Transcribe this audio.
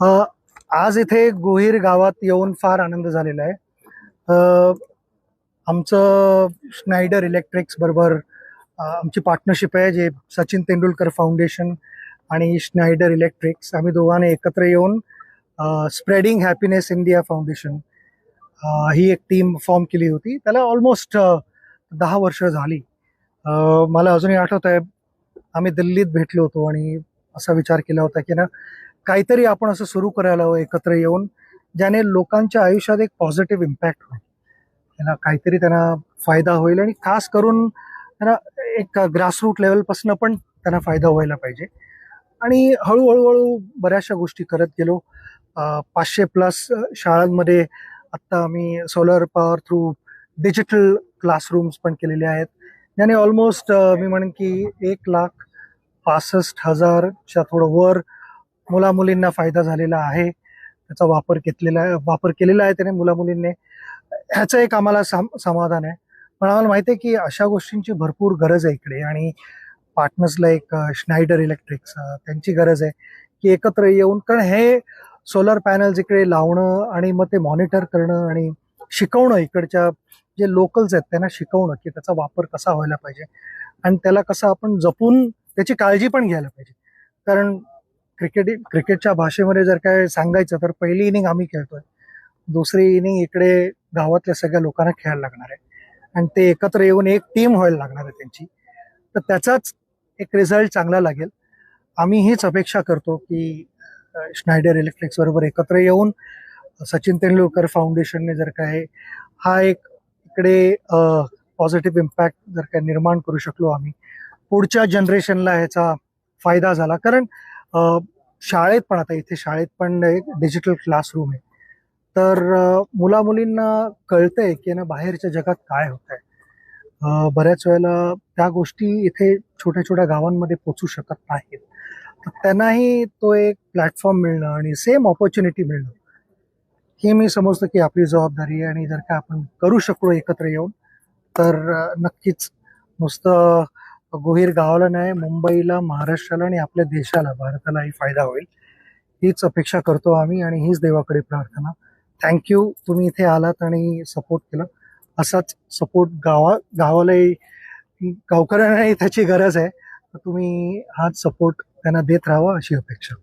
अ, आज इथे गोहीर गावात येऊन फार आनंद झालेला आहे. अ, आमचं स्नायडर इलेक्ट्रिक्स बरोबर आमची पार्टनरशिप आहे, जे सचिन तेंडुलकर फाउंडेशन आणि स्नायडर इलेक्ट्रिक्स आम्ही दोघांनी एकत्र येऊन स्प्रेडिंग हॅपीनेस इंडिया फाउंडेशन ही एक टीम फॉर्म केली होती. त्याला ऑलमोस्ट 10 वर्ष झाली. मला अजूनही आठवत आहे, आम्ही दिल्लीत भेटलो होतो आणि असा विचार केला होता की ना, काहीतरी आपण असं सुरू करायला हवं एकत्र येऊन, ज्याने लोकांच्या आयुष्यात एक पॉझिटिव्ह इम्पॅक्ट होईल, त्यांना काहीतरी त्यांना फायदा होईल आणि खास करून त्यांना एक ग्रासरूट लेवलपासून पण त्यांना फायदा व्हायला पाहिजे. आणि हळूहळू बऱ्याचशा गोष्टी करत गेलो. 500+ शाळांमध्ये आत्ता आम्ही solar power through digital classrooms पण केलेले आहेत, ज्याने ऑलमोस्ट मी म्हणेन की 1,65,000च्या थोडं वर मुलामुलींना फायदा झालेला आहे. त्याचा वापर केलेला आहे त्याने मुलामुलींनी. ह्याचं एक आम्हाला समाधान आहे. पण आम्हाला माहिती आहे की अशा गोष्टींची भरपूर गरज आहे इकडे, आणि पार्टनर्सला एक स्नायडर इलेक्ट्रिक्स त्यांची गरज आहे की एकत्र येऊन, कारण हे सोलर पॅनल्स इकडे लावणं आणि मग ते मॉनिटर करणं आणि शिकवणं, इकडच्या जे लोकल्स आहेत त्यांना शिकवणं की त्याचा वापर कसा व्हायला पाहिजे आणि त्याला कसं आपण जपून त्याची काळजी पण घ्यायला पाहिजे. कारण क्रिकेटच्या भाषेमध्ये जर काय सांगायचं तर पहिली इनिंग आम्ही खेळतोय, दुसरी इनिंग इकडे गावातल्या सगळ्या लोकांना खेळायला लागणार आहे आणि ते एकत्र येऊन एक टीम व्हायला लागणार आहे त्यांची. तर त्याचाच एक रिझल्ट चांगला लागेल. आम्ही हीच अपेक्षा करतो की स्नायडर इलेक्ट्रिक्स बरोबर एकत्र येऊन सचिन तेंडुलकर फाउंडेशनने जर काय हा एक इकडे पॉझिटिव्ह इम्पॅक्ट जर काय निर्माण करू शकलो आम्ही, पुढच्या जनरेशनला ह्याचा फायदा झाला. कारण शाळेत पण, आता इथे शाळेत पण एक डिजिटल क्लासरूम आहे, तर मुलामुलींना कळतंय की ना बाहेरच्या जगात काय होत आहे. बऱ्याच वेळेला त्या गोष्टी इथे छोट्या छोट्या गावांमध्ये पोचू शकत नाहीत. तर त्यांनाही तो एक प्लॅटफॉर्म मिळणं आणि सेम ऑपॉर्च्युनिटी मिळणं, ही मी समजतो की आपली जबाबदारी आहे. आणि जर का आपण करू शकलो एकत्र येऊन, तर नक्कीच नुसतं गोहीर गावाला नाही, मुंबईला, महाराष्ट्राला आणि आपल्या देशाला, भारतालाही फायदा होईल, हीच अपेक्षा करतो आम्ही आणि हीच देवाकडे प्रार्थना. थँक्यू, तुम्ही इथे आलात आणि सपोर्ट केला. असाच सपोर्ट गावालाही, गावकऱ्यांनाही त्याची गरज आहे. तर तुम्ही हाच सपोर्ट त्यांना देत राहावा अशी अपेक्षा.